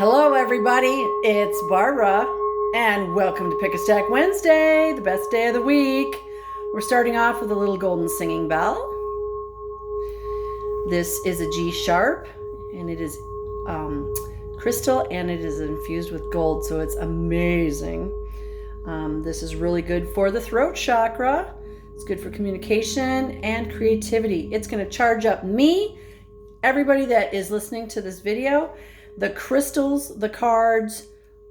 Hello, everybody. It's Barbara, and welcome to Pick a Stack Wednesday, the best day of the week. We're starting off with a little golden singing bell. This is a G sharp, and it is crystal, and it is infused with gold, so it's amazing. This is really good for the throat chakra. It's good for communication and creativity. It's going to charge up me, everybody that is listening to this video, the crystals, the cards,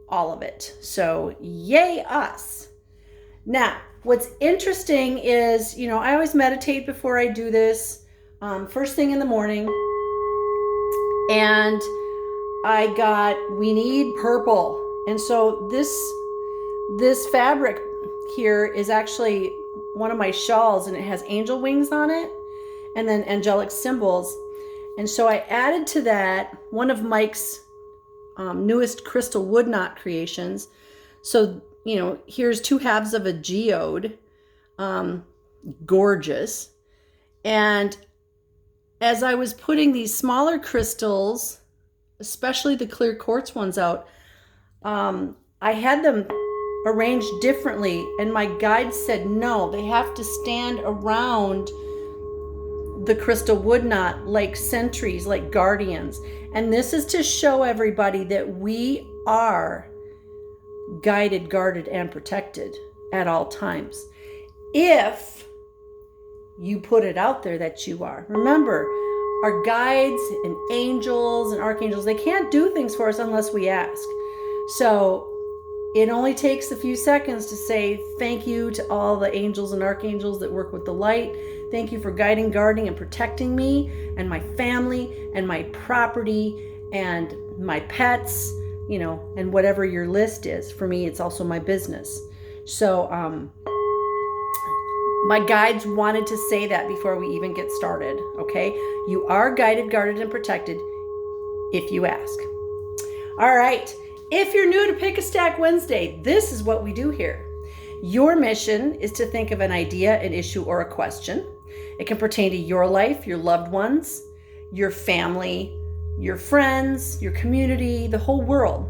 all of it. So yay us. Now, what's interesting is, I always meditate before I do this, first thing in the morning. And I got, we need purple. And so this fabric here is actually one of my shawls, and it has angel wings on it and then angelic symbols. And so I added to that one of Mike's newest crystal wood knot creations. So, here's 2 halves of a geode, gorgeous. And as I was putting these smaller crystals, especially the clear quartz ones out, I had them arranged differently, and my guide said no, they have to stand around the crystal wood knot like sentries, like guardians. And this is to show everybody that we are guided, guarded, and protected at all times. If you put it out there that you are. Remember, our guides and angels and archangels, they can't do things for us unless we ask. So it only takes a few seconds to say thank you to all the angels and archangels that work with the light. Thank you for guiding, guarding, and protecting me and my family and my property and my pets, and whatever your list is. For me, it's also my business. So my guides wanted to say that before we even get started, okay? You are guided, guarded, and protected if you ask. All right. If you're new to Pick a Stack Wednesday, this is what we do here. Your mission is to think of an idea, an issue, or a question. It can pertain to your life, your loved ones, your family, your friends, your community, the whole world.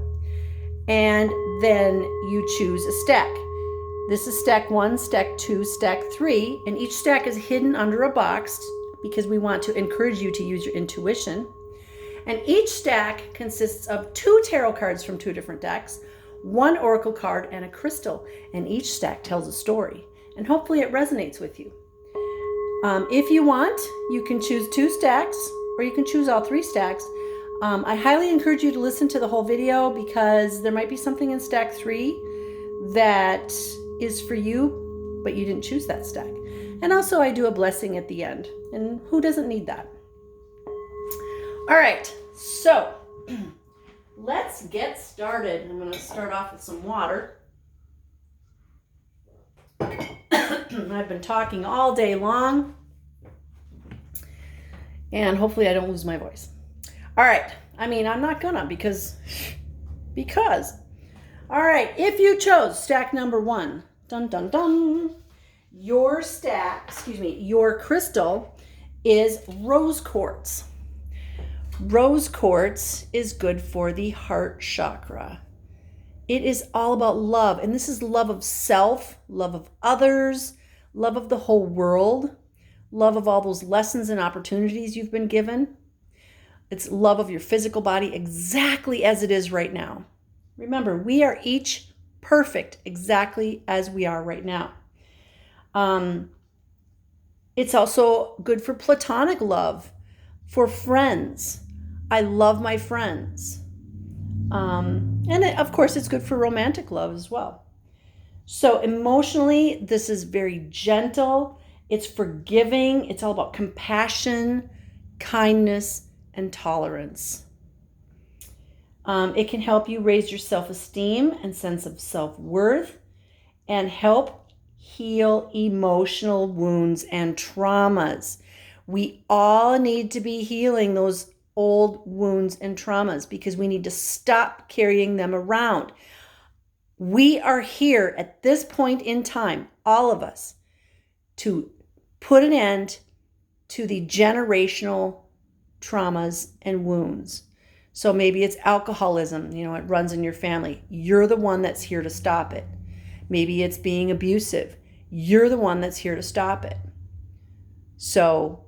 And then you choose a stack. This is stack 1, stack 2, stack 3, and each stack is hidden under a box because we want to encourage you to use your intuition. And each stack consists of 2 tarot cards from 2 different decks, 1 oracle card, and a crystal. And each stack tells a story. And hopefully it resonates with you. If you want, you can choose 2 stacks, or you can choose all 3 stacks. I highly encourage you to listen to the whole video because there might be something in stack 3 that is for you, but you didn't choose that stack. And also I do a blessing at the end. And who doesn't need that? All right, so let's get started. I'm going to start off with some water. I've been talking all day long, and hopefully I don't lose my voice. All right, I'm not gonna because. All right, if you chose stack number 1, dun dun dun, your crystal is rose quartz. Rose quartz is good for the heart chakra. It is all about love, and this is love of self, love of others, love of the whole world, love of all those lessons and opportunities you've been given. It's love of your physical body exactly as it is right now. Remember, we are each perfect exactly as we are right now. It's also good for platonic love, for friends. I love my friends. Of course, it's good for romantic love as well. So emotionally, this is very gentle. It's forgiving. It's all about compassion, kindness, and tolerance. It can help you raise your self-esteem and sense of self-worth and help heal emotional wounds and traumas. We all need to be healing those old wounds and traumas because we need to stop carrying them around. We are here at this point in time, all of us, to put an end to the generational traumas and wounds. So maybe it's alcoholism, it runs in your family. You're the one that's here to stop it. Maybe it's being abusive. You're the one that's here to stop it. So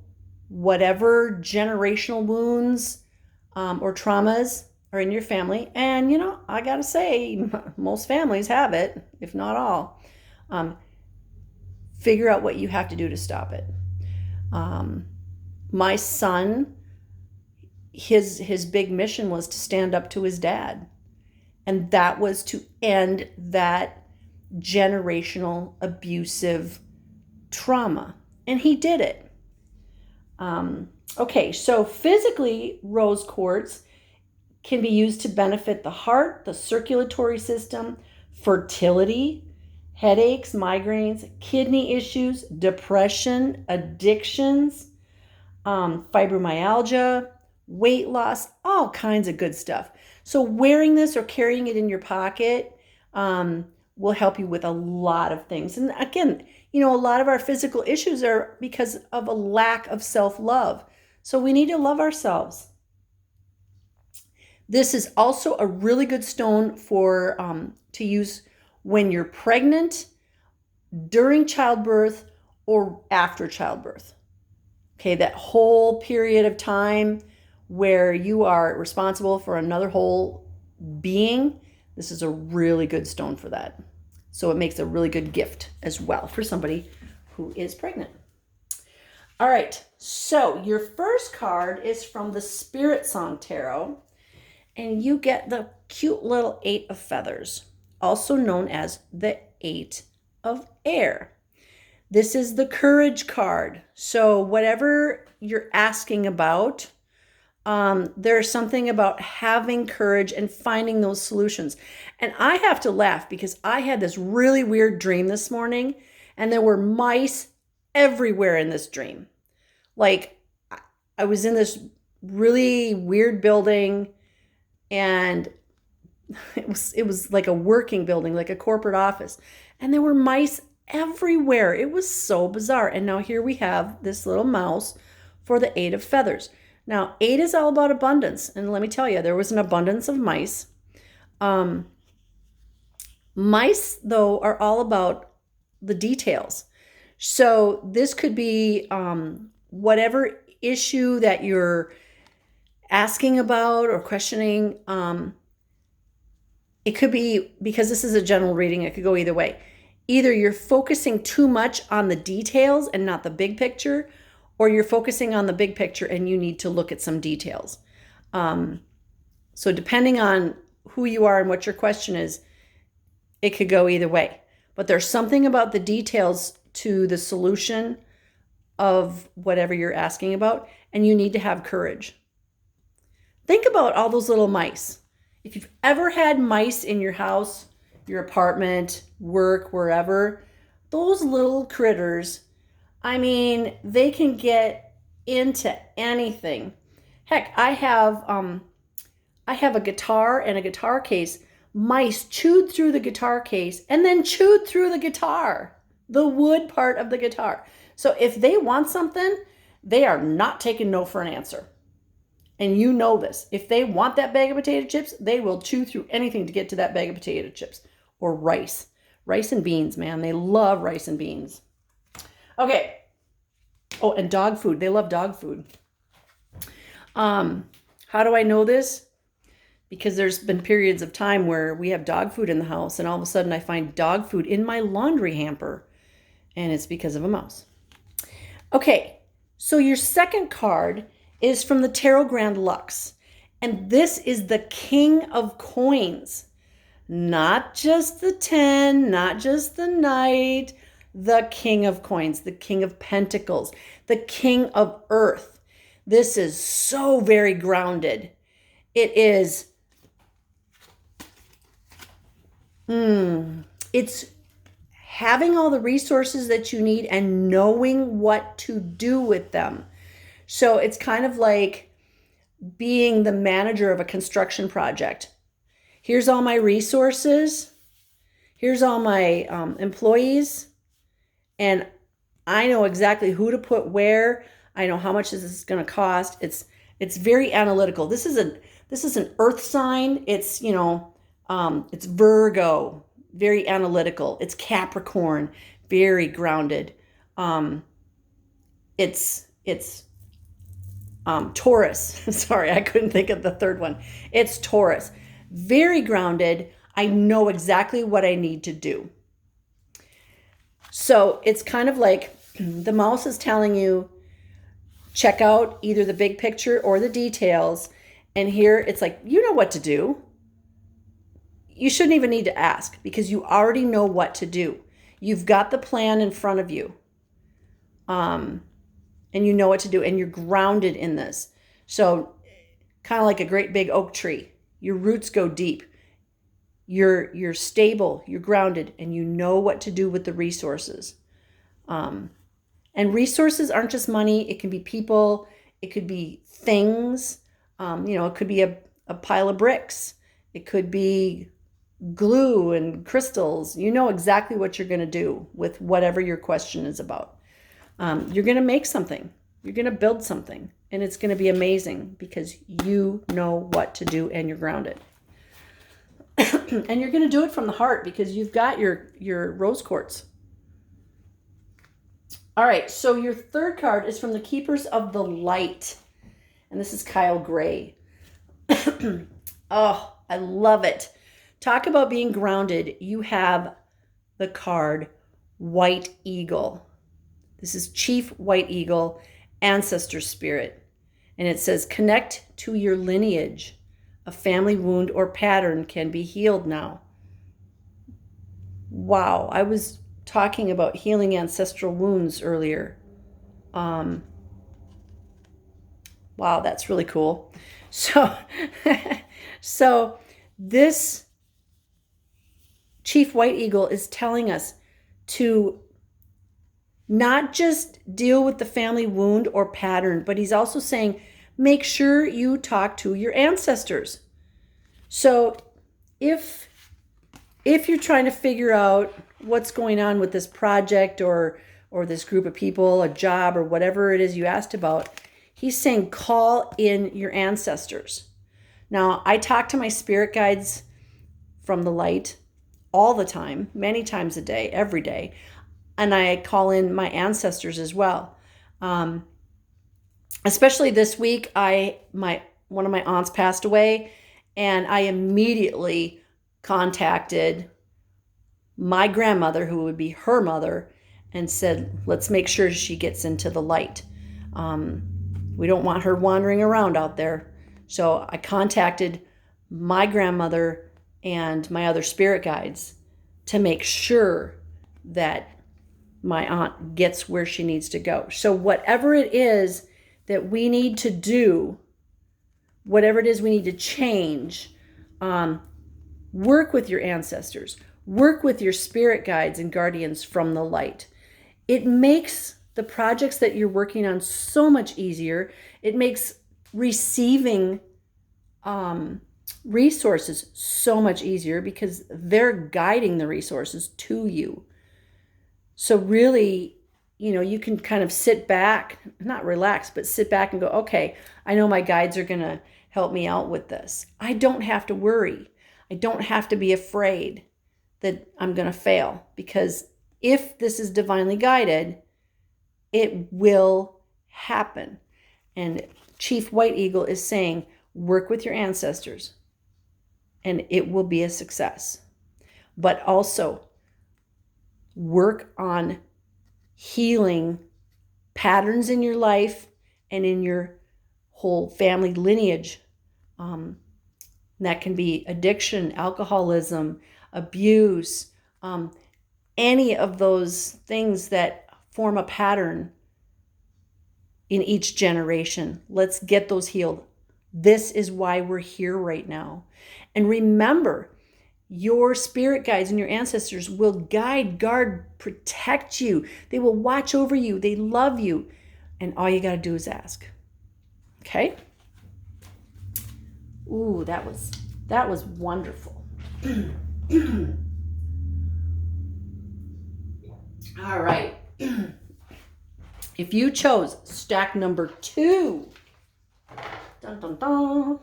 whatever generational wounds or traumas are in your family, and I gotta say, most families have it, if not all, figure out what you have to do to stop it. My son, his big mission was to stand up to his dad, and that was to end that generational abusive trauma, and he did it. Okay, so physically, rose quartz can be used to benefit the heart, the circulatory system, fertility, headaches, migraines, kidney issues, depression, addictions, fibromyalgia, weight loss, all kinds of good stuff. So wearing this or carrying it in your pocket will help you with a lot of things. And again, a lot of our physical issues are because of a lack of self-love. So we need to love ourselves. This is also a really good stone for to use when you're pregnant, during childbirth, or after childbirth. Okay, that whole period of time where you are responsible for another whole being, this is a really good stone for that. So it makes a really good gift as well for somebody who is pregnant. All right, so your first card is from the Spirit Song Tarot, and you get the cute little 8 of feathers, also known as the 8 of air. This is the courage card. So whatever you're asking about, there's something about having courage and finding those solutions. And I have to laugh because I had this really weird dream this morning, and there were mice everywhere in this dream. Like, I was in this really weird building, and it was like a working building, like a corporate office, and there were mice everywhere. It was so bizarre. And now here we have this little mouse for the 8 of feathers. Now, 8 is all about abundance. And let me tell you, there was an abundance of mice. Mice, though, are all about the details. So this could be whatever issue that you're asking about or questioning. It could be, because this is a general reading, it could go either way. Either you're focusing too much on the details and not the big picture, or you're focusing on the big picture and you need to look at some details. So depending on who you are and what your question is, it could go either way. But there's something about the details to the solution of whatever you're asking about, and you need to have courage. Think about all those little mice. If you've ever had mice in your house, your apartment, work, wherever, those little critters, I mean, they can get into anything. Heck, I have a guitar and a guitar case. Mice chewed through the guitar case and then chewed through the guitar, the wood part of the guitar. So if they want something, they are not taking no for an answer. And you know this. If they want that bag of potato chips, they will chew through anything to get to that bag of potato chips. Or rice. Rice and beans, man. They love rice and beans. Okay. Oh, and dog food. They love dog food. How do I know this? Because there's been periods of time where we have dog food in the house, and all of a sudden I find dog food in my laundry hamper, and it's because of a mouse. Okay, so your second card is from the Tarot Grand Luxe, and this is the King of Coins. Not just the 10, not just the Knight, the King of Coins, the King of Pentacles, the King of Earth. This is so very grounded. It is, it's having all the resources that you need and knowing what to do with them. So it's kind of like being the manager of a construction project. Here's all my resources. Here's all my employees. And I know exactly who to put where. I know how much this is going to cost. It's very analytical. This This is an earth sign. It's, it's Virgo, very analytical. It's Capricorn, very grounded. It's Taurus. Sorry, I couldn't think of the third one. It's Taurus. Very grounded. I know exactly what I need to do. So it's kind of like the mouse is telling you, check out either the big picture or the details. And here it's like, you know what to do. You shouldn't even need to ask because you already know what to do. You've got the plan in front of you. And you know what to do, and you're grounded in this. So kind of like a great big oak tree. Your roots go deep. You're stable, you're grounded, and you know what to do with the resources. And resources aren't just money. It can be people. It could be things. It could be a pile of bricks. It could be glue and crystals. You know exactly what you're going to do with whatever your question is about. You're going to make something. You're going to build something. And it's going to be amazing because you know what to do and you're grounded. And you're going to do it from the heart because you've got your rose quartz. All right, so your third card is from the Keepers of the Light. And this is Kyle Gray. Oh, I love it. Talk about being grounded. You have the card White Eagle. This is Chief White Eagle, Ancestor Spirit. And it says, connect to your lineage. A family wound or pattern can be healed now. Wow, I was talking about healing ancestral wounds earlier. Wow, that's really cool. So, so this Chief White Eagle is telling us to not just deal with the family wound or pattern, but he's also saying, make sure you talk to your ancestors. So if you're trying to figure out what's going on with this project or this group of people, a job, or whatever it is you asked about, he's saying call in your ancestors. Now, I talk to my spirit guides from the light all the time, many times a day, every day. And I call in my ancestors as well. Especially this week, one of my aunts passed away, and I immediately contacted my grandmother, who would be her mother, and said, let's make sure she gets into the light. We don't want her wandering around out there. So I contacted my grandmother and my other spirit guides to make sure that my aunt gets where she needs to go. So whatever it is that we need to do, whatever it is we need to change, work with your ancestors, work with your spirit guides and guardians from the light. It makes the projects that you're working on so much easier. It makes receiving resources so much easier because they're guiding the resources to you. So really, you can kind of sit back, not relax, but sit back and go, okay, I know my guides are going to help me out with this. I don't have to worry. I don't have to be afraid that I'm going to fail, because if this is divinely guided, it will happen. And Chief White Eagle is saying, work with your ancestors and it will be a success. But also work on healing patterns in your life and in your whole family lineage. That can be addiction, alcoholism, abuse, any of those things that form a pattern in each generation. Let's get those healed. This is why we're here right now. And remember, your spirit guides and your ancestors will guide, guard, protect you. They will watch over you. They love you. And all you got to do is ask. Okay? Ooh, that was wonderful. All right. If you chose stack number 2, dun, dun, dun,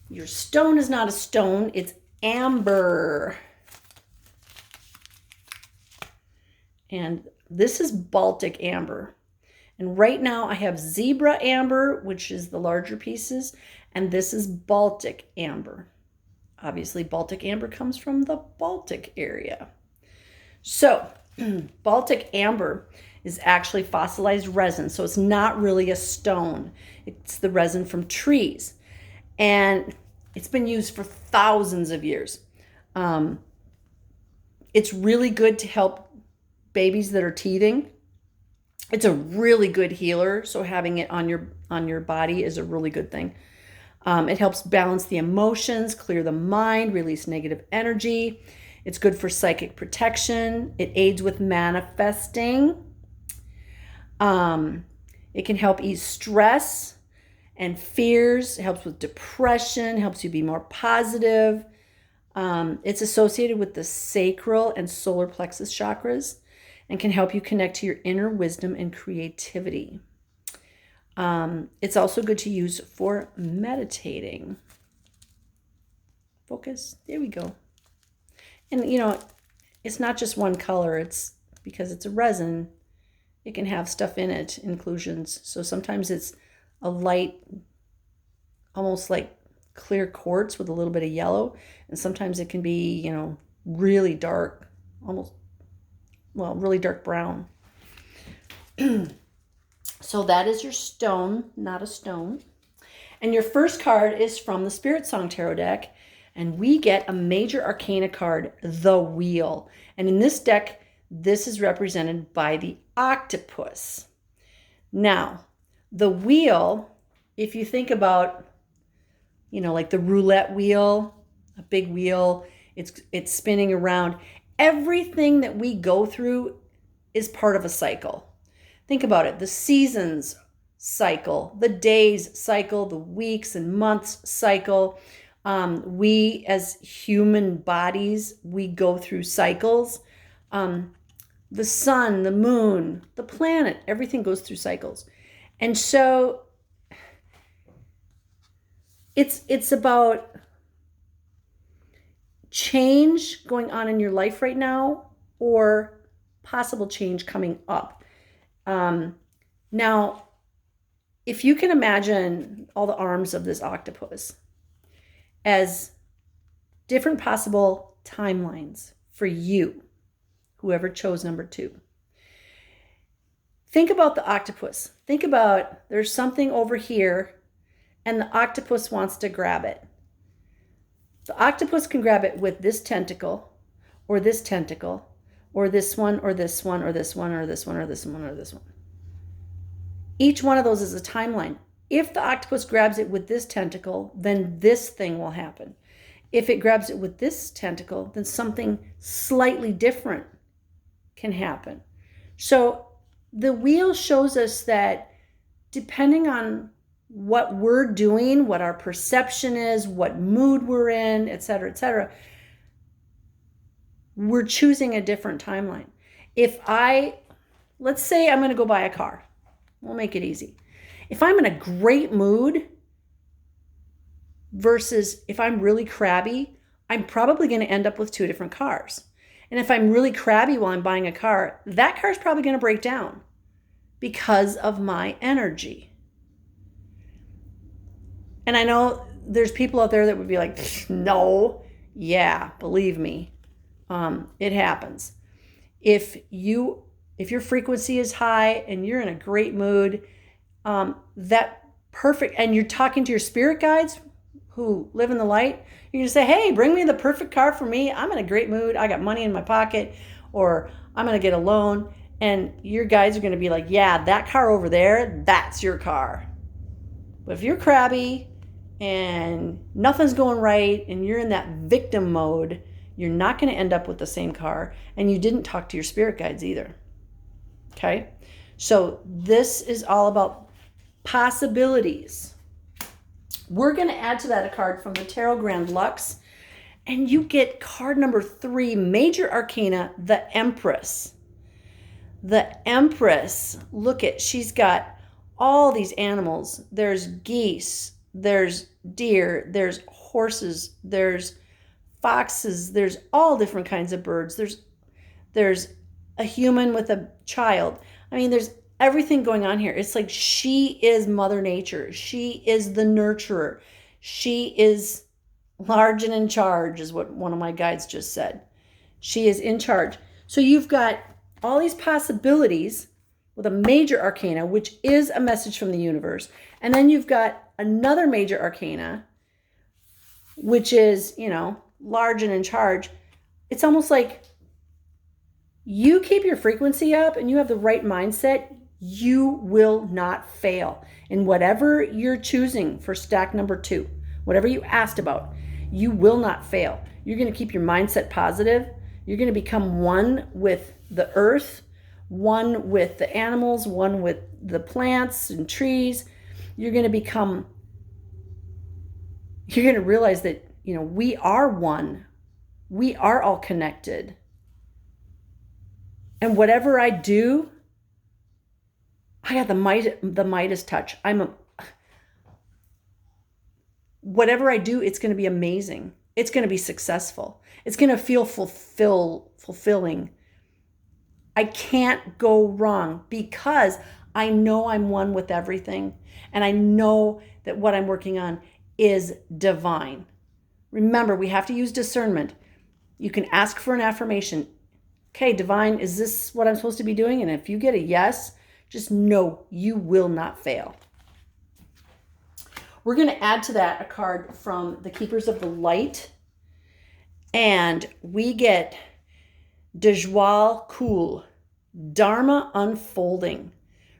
Your stone is not a stone, it's amber. And this is Baltic Amber. And right now I have Zebra Amber, which is the larger pieces, and this is Baltic Amber. Obviously, Baltic Amber comes from the Baltic area. So, Baltic Amber is actually fossilized resin, so it's not really a stone. It's the resin from trees. And it's been used for thousands of years. It's really good to help babies that are teething. It's a really good healer, so having it on your body is a really good thing. It helps balance the emotions, clear the mind, release negative energy. It's good for psychic protection. It aids with manifesting. It can help ease stress and fears. It helps with depression, helps you be more positive. It's associated with the sacral and solar plexus chakras and can help you connect to your inner wisdom and creativity. It's also good to use for meditating. Focus. There we go. And, it's not just one color. It's because it's a resin. It can have stuff in it, inclusions. So sometimes it's a light, almost like clear quartz with a little bit of yellow. And sometimes it can be, really dark, really dark brown. So that is your stone, not a stone. And your first card is from the Spirit Song Tarot deck. And we get a major arcana card, the Wheel. And in this deck, this is represented by the octopus. Now, the wheel, if you think about, like the roulette wheel, a big wheel, it's spinning around. Everything that we go through is part of a cycle. Think about it. The seasons cycle, the days cycle, the weeks and months cycle. We as human bodies, we go through cycles. The sun, the moon, the planet, everything goes through cycles. And so it's about change going on in your life right now or possible change coming up. Now, if you can imagine all the arms of this octopus as different possible timelines for you, whoever chose number 2. Think about the octopus. Think about there's something over here and the octopus wants to grab it. The octopus can grab it with this tentacle or this tentacle or this one or this one or this one or this one or this one or this one. Each one of those is a timeline. If the octopus grabs it with this tentacle, then this thing will happen. If it grabs it with this tentacle, then something slightly different can happen. So the wheel shows us that depending on what we're doing, what our perception is, what mood we're in, et cetera, we're choosing a different timeline. Let's say I'm going to go buy a car. We'll make it easy. If I'm in a great mood versus if I'm really crabby, I'm probably going to end up with 2 different cars. And if I'm really crabby while I'm buying a car, that car is probably going to break down because of my energy. And I know there's people out there that would be like, no, yeah, believe me, it happens. If your frequency is high and you're in a great mood, and you're talking to your spirit guides who live in the light, you're going to say, hey, bring me the perfect car for me. I'm in a great mood. I got money in my pocket, or I'm going to get a loan. And your guides are going to be like, yeah, that car over there, that's your car. But if you're crabby and nothing's going right and you're in that victim mode, you're not going to end up with the same car. And you didn't talk to your spirit guides either. Okay? So this is all about possibilities. We're going to add to that a card from the Tarot Grand Luxe, and you get card number 3, Major Arcana, the Empress. The Empress, she's got all these animals. There's geese, there's deer, there's horses, there's foxes, there's all different kinds of birds. There's a human with a child. I mean, there's everything going on here. It's like she is Mother Nature. She is the nurturer. She is large and in charge, is what one of my guides just said. She is in charge. So you've got all these possibilities with a major arcana, which is a message from the universe. And then you've got another major arcana, which is, large and in charge. It's almost like you keep your frequency up and you have the right mindset, you will not fail in whatever you're choosing for stack number 2. Whatever you asked about, you will not fail. You're going to keep your mindset positive. You're going to become one with the earth, one with the animals, one with the plants and trees. You're going to realize that, we are one. We are all connected. And whatever I do, I got the Midas touch. Whatever I do, it's going to be amazing. It's going to be successful. It's going to feel fulfilling. I can't go wrong because I know I'm one with everything. And I know that what I'm working on is divine. Remember, we have to use discernment. You can ask for an affirmation. Okay, divine, is this what I'm supposed to be doing? And if you get a yes, just know you will not fail. We're going to add to that a card from the Keepers of the Light. And we get Dejwal Kul, Dharma unfolding.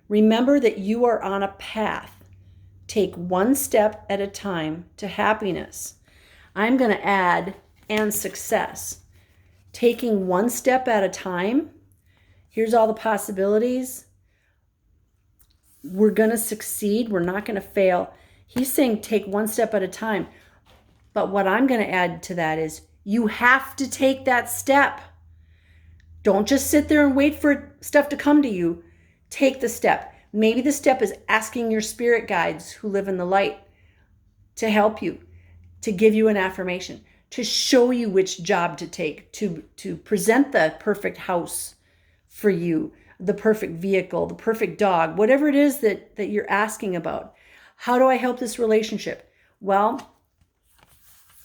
Remember that you are on a path. Take one step at a time to happiness. I'm going to add and success. Taking one step at a time. Here's all the possibilities. We're going to succeed. We're not going to fail. He's saying take one step at a time. But what I'm going to add to that is you have to take that step. Don't just sit there and wait for stuff to come to you. Take the step. Maybe the step is asking your spirit guides who live in the light to help you, to give you an affirmation, to show you which job to take, to present the perfect house for you, the perfect vehicle, the perfect dog, whatever it is that you're asking about. How do I help this relationship? Well,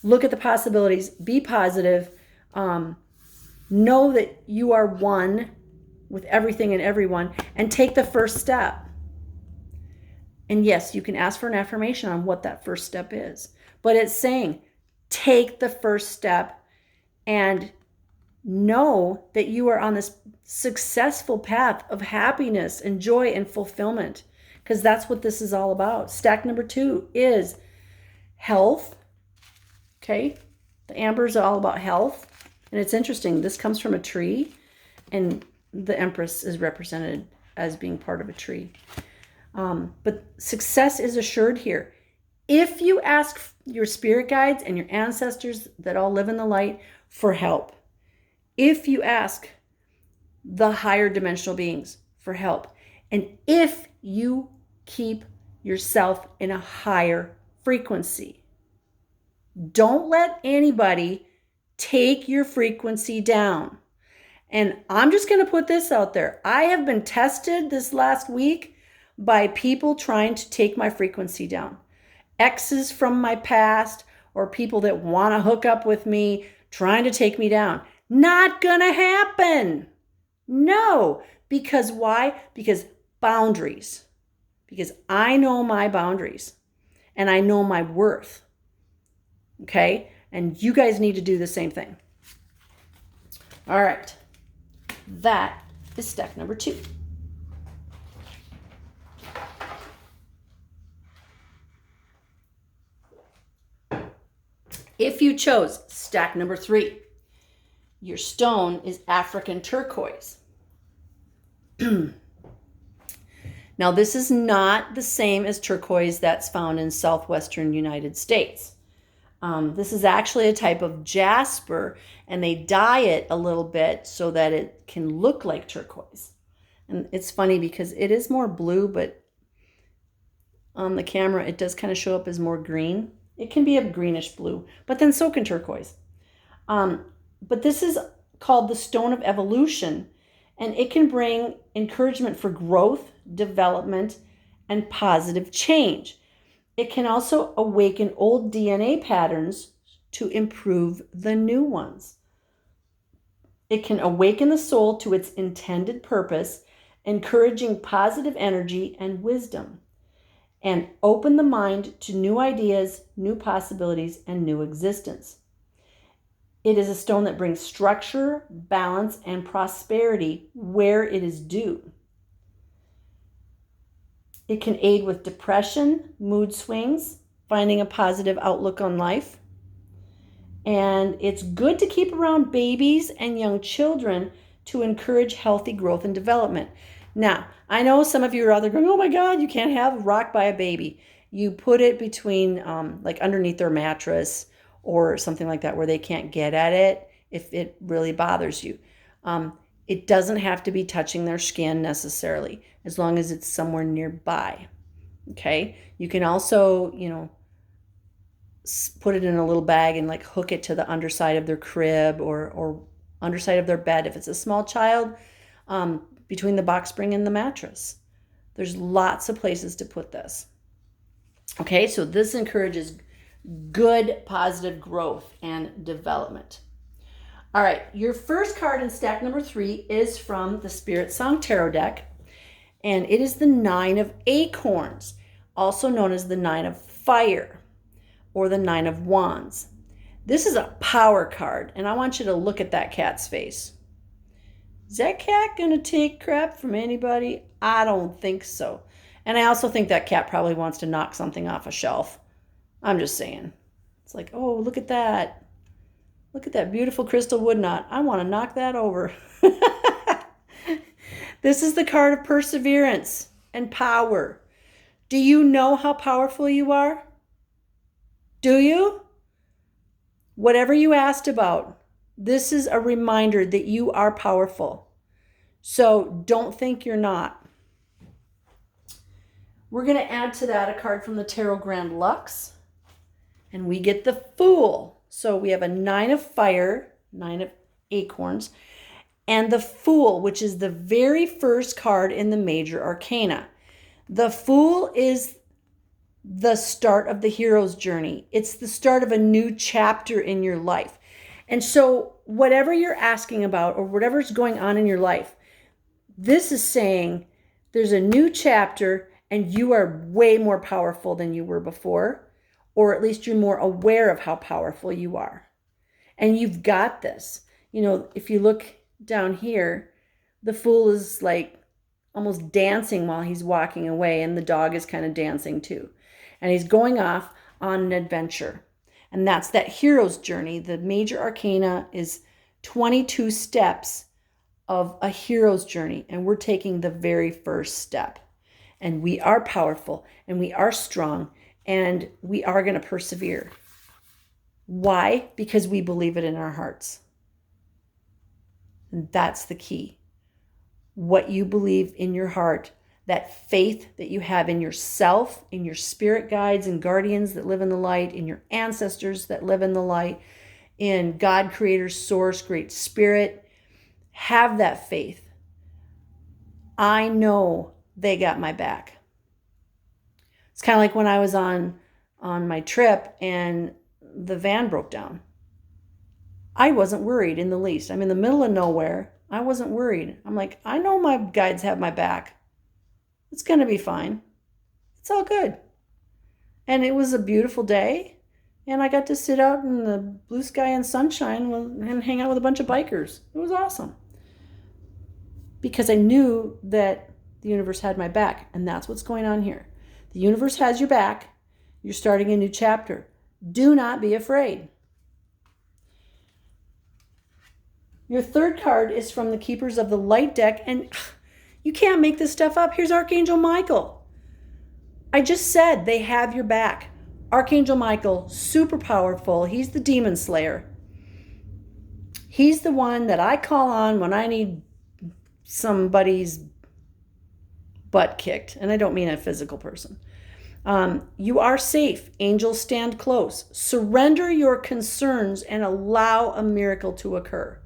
look at the possibilities, be positive, know that you are one with everything and everyone, and take the first step. And yes, you can ask for an affirmation on what that first step is, but it's saying, take the first step and know that you are on this successful path of happiness and joy and fulfillment, because that's what this is all about. Stack number 2 is health. Okay, the amber is all about health. And it's interesting, this comes from a tree, and the Empress is represented as being part of a tree. But success is assured here. If you ask your spirit guides and your ancestors that all live in the light for help, if you ask the higher dimensional beings for help, and if you keep yourself in a higher frequency, don't let anybody take your frequency down. And I'm just going to put this out there. I have been tested this last week by people trying to take my frequency down. Exes from my past, or people that want to hook up with me, trying to take me down. Not gonna happen. No. Because why? Because boundaries. Because I know my boundaries and I know my worth. Okay? And you guys need to do the same thing. All right. That is stack number 2. If you chose stack number 3, your stone is African turquoise. Now, this is not the same as turquoise that's found in southwestern United States. This is actually a type of jasper, and they dye it a little bit so that it can look like turquoise. And it's funny because it is more blue, but on the camera, it does kind of show up as more green. It can be a greenish blue, but then so can turquoise. But this is called the Stone of Evolution, and it can bring encouragement for growth, development, and positive change. It can also awaken old DNA patterns to improve the new ones. It can awaken the soul to its intended purpose, encouraging positive energy and wisdom, and open the mind to new ideas, new possibilities, and new existence. It is a stone that brings structure, balance, and prosperity where it is due. It can aid with depression, mood swings, finding a positive outlook on life. And it's good to keep around babies and young children to encourage healthy growth and development. Now, I know some of you are out there going, oh my God, you can't have a rock by a baby. You put it between, like underneath their mattress or something like that where they can't get at it if it really bothers you. It doesn't have to be touching their skin necessarily, as long as it's somewhere nearby. Okay? You can also, put it in a little bag and like hook it to the underside of their crib or underside of their bed. If it's a small child, between the box spring and the mattress. There's lots of places to put this. Okay, so this encourages good positive growth and development. All right, your first card in stack number 3 is from the Spirit Song Tarot deck, and it is the 9 of Acorns, also known as the 9 of Fire or the 9 of Wands. This is a power card, and I want you to look at that cat's face. Is that cat going to take crap from anybody? I don't think so. And I also think that cat probably wants to knock something off a shelf. I'm just saying. It's like, oh, look at that. Look at that beautiful crystal wood knot. I want to knock that over. This is the card of perseverance and power. Do you know how powerful you are? Do you? Whatever you asked about, this is a reminder that you are powerful. So don't think you're not. We're going to add to that a card from the Tarot Grand Lux. And we get the Fool. So we have a 9 of Fire, 9 of Acorns, and the Fool, which is the very first card in the Major Arcana. The Fool is the start of the hero's journey. It's the start of a new chapter in your life. And so whatever you're asking about or whatever's going on in your life, this is saying there's a new chapter and you are way more powerful than you were before, or at least you're more aware of how powerful you are. And you've got this. If you look down here, the Fool is like almost dancing while he's walking away, and the dog is kind of dancing too. And he's going off on an adventure. And that's that hero's journey. The Major Arcana is 22 steps of a hero's journey, and we're taking the very first step. And we are powerful, and we are strong, and we are going to persevere. Why? Because we believe it in our hearts. And that's the key. What you believe in your heart, that faith that you have in yourself, in your spirit guides and guardians that live in the light, in your ancestors that live in the light, in God, Creator, Source, Great Spirit. Have that faith. I know they got my back. It's kind of like when I was on my trip and the van broke down. I wasn't worried in the least. I'm in the middle of nowhere. I wasn't worried. I'm like, I know my guides have my back. It's going to be fine. It's all good. And it was a beautiful day. And I got to sit out in the blue sky and sunshine and hang out with a bunch of bikers. It was awesome. Because I knew that the universe had my back. And that's what's going on here. The universe has your back. You're starting a new chapter. Do not be afraid. Your third card is from the Keepers of the Light deck. And you can't make this stuff up. Here's Archangel Michael. I just said they have your back. Archangel Michael, super powerful. He's the demon slayer. He's the one that I call on when I need somebody's butt kicked. And I don't mean a physical person. You are safe. Angels stand close. Surrender your concerns and allow a miracle to occur.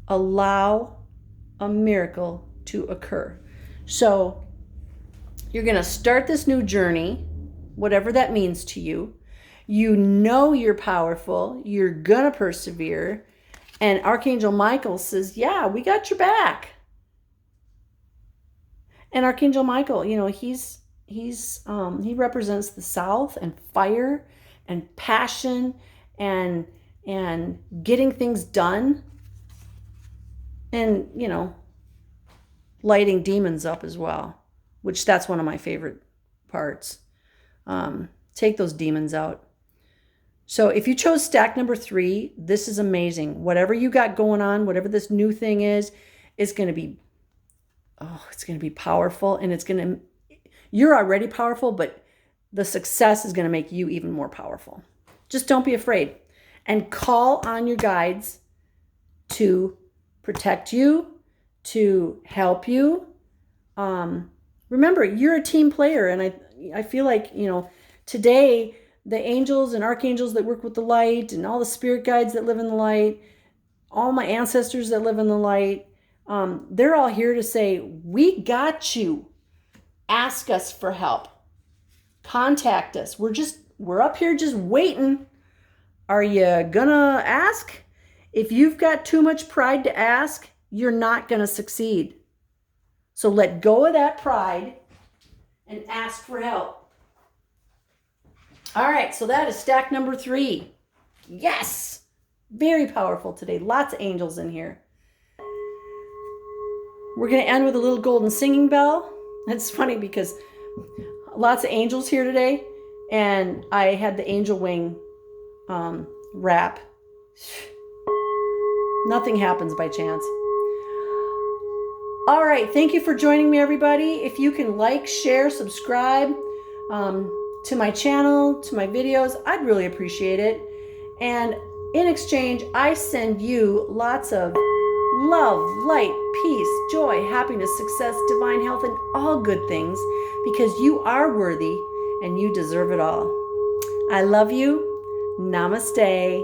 Allow a miracle to occur. So you're going to start this new journey, whatever that means to you. You know you're powerful. You're going to persevere. And Archangel Michael says, yeah, we got your back. And Archangel Michael, you know, he represents the South and fire and passion and getting things done and, you know, lighting demons up as well, which that's one of my favorite parts. Take those demons out. So if you chose stack number 3, this is amazing. Whatever you got going on, whatever this new thing is, it's going to be, it's going to be powerful, and you're already powerful, but the success is going to make you even more powerful. Just don't be afraid and call on your guides to protect you, to help you. Remember, you're a team player, and I feel like, you know, today the angels and archangels that work with the light and all the spirit guides that live in the light, all my ancestors that live in the light, they're all here to say, we got you. Ask us for help. Contact us. We're up here just waiting. Are you gonna ask? If you've got too much pride to ask, you're not gonna succeed. So let go of that pride and ask for help. All right, so that is stack number 3. Yes! Very powerful today. Lots of angels in here. We're going to end with a little golden singing bell. It's funny because lots of angels here today, and I had the angel wing wrap. Nothing happens by chance. All right, thank you for joining me, everybody. If you can like, share, subscribe to my channel, to my videos, I'd really appreciate it. And in exchange, I send you lots of love, light, peace, joy, happiness, success, divine health, and all good things, because you are worthy and you deserve it all. I love you. Namaste.